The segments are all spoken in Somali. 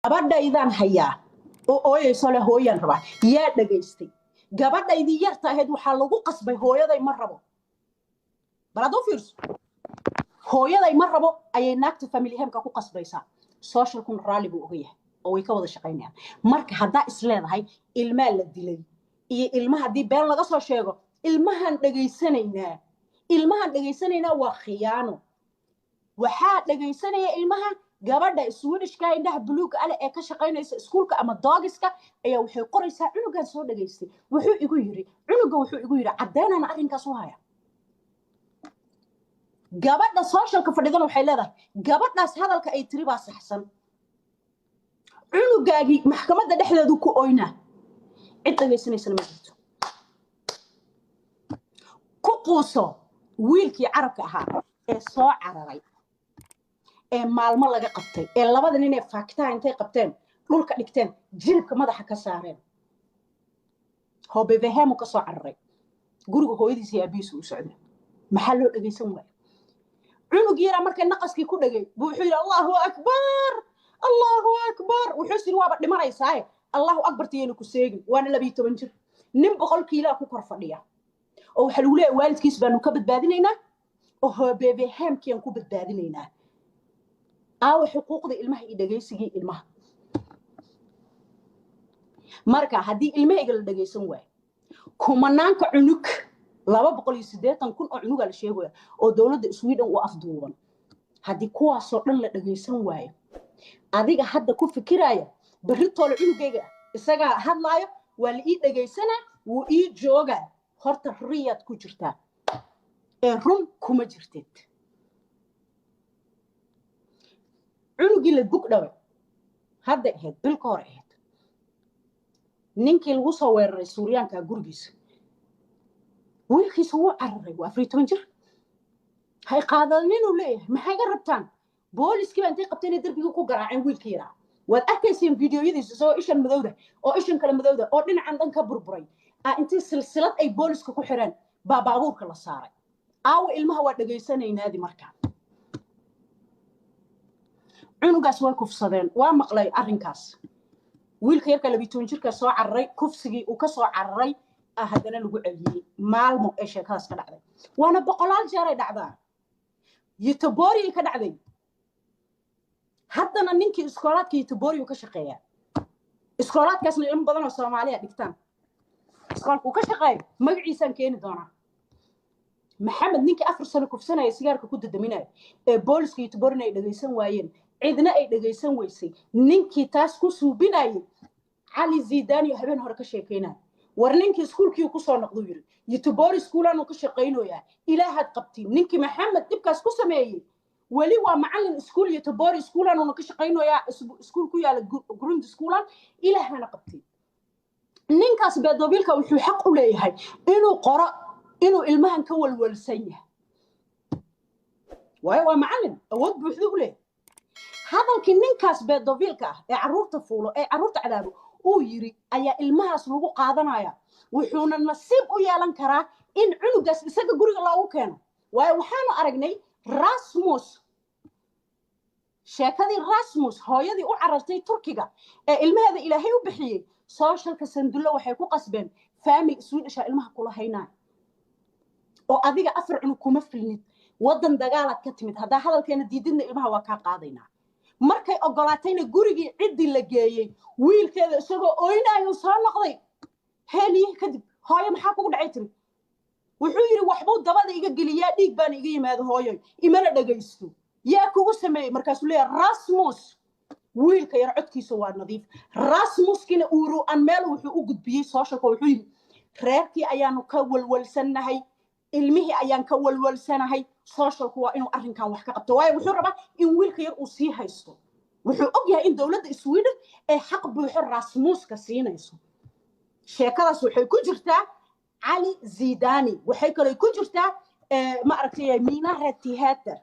gabadhaydaan hayaa oo ooyayso leh hooyan rabaa yaa dhageystay gabadhaydii yarta ahayd waxaa lagu qasbay hooyaday ma rabo balad u fiirso hooyaday ma rabo ayay naagta family hemka ku qasbaysaa social kun rally buu uga yahay oo way ka wada shaqaynayaan marka haddaa is leedahay ilmaa la dilay iyo ilmaha haddii been laga soo sheego ilmahan dhegaysanaynaa waa khiyaano waxaa dhegaysanaya ilmaha gabadha Swedishka indhaha buluug ale ee ka shaqaynaysa iskuulka ama dogiska ayaa waxay qoraysaa cunugan soo dhageystay wuxuu igu yiri cadeynana arrinkaas u haya gabadha socialka fadhidan waxay leedahay gabadhaas hadalka ay tiri baa saxsan cunugaagi maxkamadda dhexdeedu ku oyna cid dhagaysanaysa ma jirto ku quuso wiilkii carabka ahaa ee soo cararay ee maalmo laga qabtay ee labada nin ee faaktaa intay qabteen dhulka dhigteen jilibka madaxa ka saareen hoobevehem ka soo cararay guriga hooyadiisa iyo aabihiisa u socday maxaa loo dhagaysan waayay cunug yara markay naqaskii ku dhagay buu wuxuu yiri Allahu akbar wuxuu sii waaba dhimanaysaa Allahu akbar tiyeen ku seegin waana 12 jir nin 100 kiilo ku kor fadhiya oo waxa lagu leeyahay waalidkiis baanu ka badbaadinaynaa oo hoobevehem kiyan ku badbaadinaynaa أو حقوق ذي المه يدقيسي المه مركا هدي المه يقول دقيسون واي كمانان كعنوك لا بقول يسديتن كن عنوك على شيء واي أو دولة السويدن وأفضلون هدي كوا صورن لدقيسون واي أذيك حد كوف كراية بريتول عنوك يجا إسقى هاد لايا والإيد دقيسنا وإيد جوجا خرط الريات كجرتا الروم كم جرتت cunugii la bug dhaway hadda ahayd bilka hore ahayd ninkii lagu soo weeraray Suuriyaanka gurigiisa wiilkiisa wuu cararay waa 12 jir hay qaadadeen uu leeyahay maxay ka rabtaan booliskii intay qabteen darbiga ku garaaceen wiilkii yaraa waad arkayseen fiidiyoyadiisa soo ishan madowda oo ishan kale madowda oo dhinacan dhan ka burburay intay silsilad ay booliska ku xireen baabuurka la saaray aaw ilmaha waa dhageysanaynaadi markaa cunugaas way kufsadeen waa maqlay arrinkaas wiilka yarka 12 jirka soo cararay kufsigii uu ka soo cararay hadana lagu celiyay maalmo ee sheekadaas ka dhacday waana boqolaal jeer ay dhacdaa Yitobori ka dhacday haddana ninkii iskoolaadka Yitobori ka shaqeeya iskoolaadkaasna in badan oo Soomaaliya dhigtaan iskoolku ka shaqeey magaciisan keeni doona maxamed ninkii 4 sano kufsanaya sigaarka ku dadaminay ee booliska Yitobori ay dhageysan waayeen cidna ay dhageysan weysay ninkii taas ku suubinayay Ali Zidane habeen hore ka sheekeynaa war ninkii iskuulkii ku soo noqdo yiri Yitobori iskuulan uu ka shaqeynooyaa ilaahad qabtiin ninkii maxamed dibkaas ku sameeyay wali waa macallin iskuul Yitobori iskuulan uu ka shaqeynooyaa iskuul ku yaala grund iskuulan ilaahana qabtiin ninkaas beedobilka wuxuu xaq u leeyahay inuu qoro inuu ilmahan ka walwalsan yahay waa macallin awood buuxda u leeyahay hadalkii ninkaas beedovilka ee caruurta fuulo ee caruurta cadaabo uu yiri ayaa ilmahaas lagu qaadanaya wuxuuna nasiib u yeelan karaa in cunugaas isaga guriga loogu keeno waayo waxaanu aragnay Rasmus sheekadii Rasmus hooyadii u carartay Turkiga ee ilmaheeda Ilaahay u bixiyay socialka sandulo waxay ku qasbeen family Swedish ilmaha kula haynaa oo adiga afar cunug kuma filnid wadan dagaalad ka timid hadaa hadalkeena diididna ilmaha waa ka qaadaynaa markay ogolaatayna gurigii cidii la geeyay wiilkeeda isagoo ooynayo soo noqday heelii kadib hooyo maxaa kugu dhacay tiri wuxuu yiri waxbuu dabada iga geliyaa dhiig baan iga yimaado hooyo imana dhageysto yaa kugu sameeyay markaas uu leeyahay Rasmus wiilka yar codkiisa waa nadiif Rasmus kina uuru an meel wuxuu u gudbiyay socialka wuxuu yiri reerkii ayaanu ka walwalsanahay ilmihii ayaan ka walwalsanahay socialku waa inuu arrinkan wax ka qabto waayo wuxuu rabaa in wiilka yar uu sii haysto wuxuu og yahay in dawladda Sweden ay xaq buuxo Rasmus ka siinayso sheekadaas waxay ku jirtaa Ali Zidane waxay kale ku jirtaa ma aragtay Mina Rattihater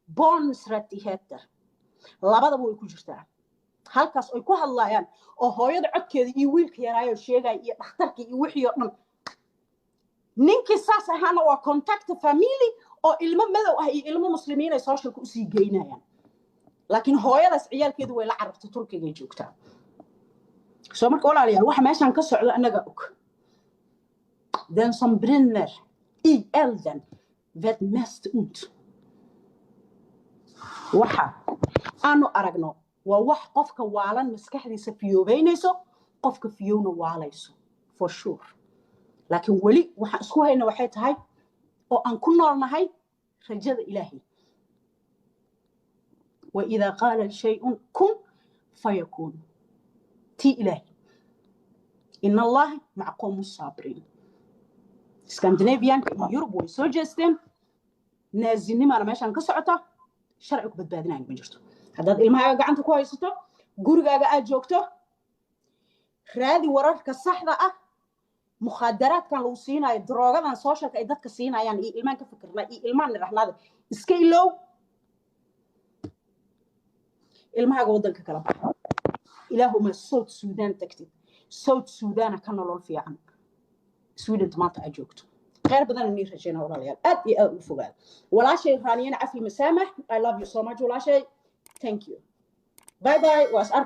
Bons Rattihater labadaba way ku jirtaa halkaas ay ku hadlayaan oo hooyada codkeeda iyo wiilka yaraayo sheegay iyo dhakhtarkii iyo wixii oo dhan ninkii saas ahaana waa contact family oo ilmo madow ah iyo ilmo muslimiin ay socialka u sii geynayaan laakiin hooyadaas ciyaalkeedu way la carabtay Turkiga ay joogtaa soo marka walaalayaal waxa meeshan ka socdo anaga og den som brinner i elden vet mest ont waxa aanu aragno waa wax qofka waalan maskaxdiisa fiyoobeynayso qofka fiyowna waalayso for sure laakiin wali waxa isku hayna waxay tahay oo aan ku noolnahay rajada ilaahay wa idha qala shay'un kun fayakun ti ilaahay inna allaha ma'a qawmis sabirin Scandinavian iyo Europe way soo jeesteen naazinimada meeshan ka socota sharci ku badbaadinayna ma jirto haddaad ilmahaaga gacanta ku haysato gurigaaga aad joogto raadi wararka saxda ah mukhadaraadkan lagu siinayo droogadan socialka ay dadka siinayaan iyo ilmaan ka fikirna iyo ilmaan raxnaada iska ilow ilmahaaga wadanka kala bax ilaahuma South Sudan tagtid South Sudan ka nolol fiican Sweden maanta aad joogto خير بدنا نرجعنا ولا ليال أدي فوقات ولا شيء رانينا عفي مسامح I love you so much ولا شيء thank you bye bye وأسأل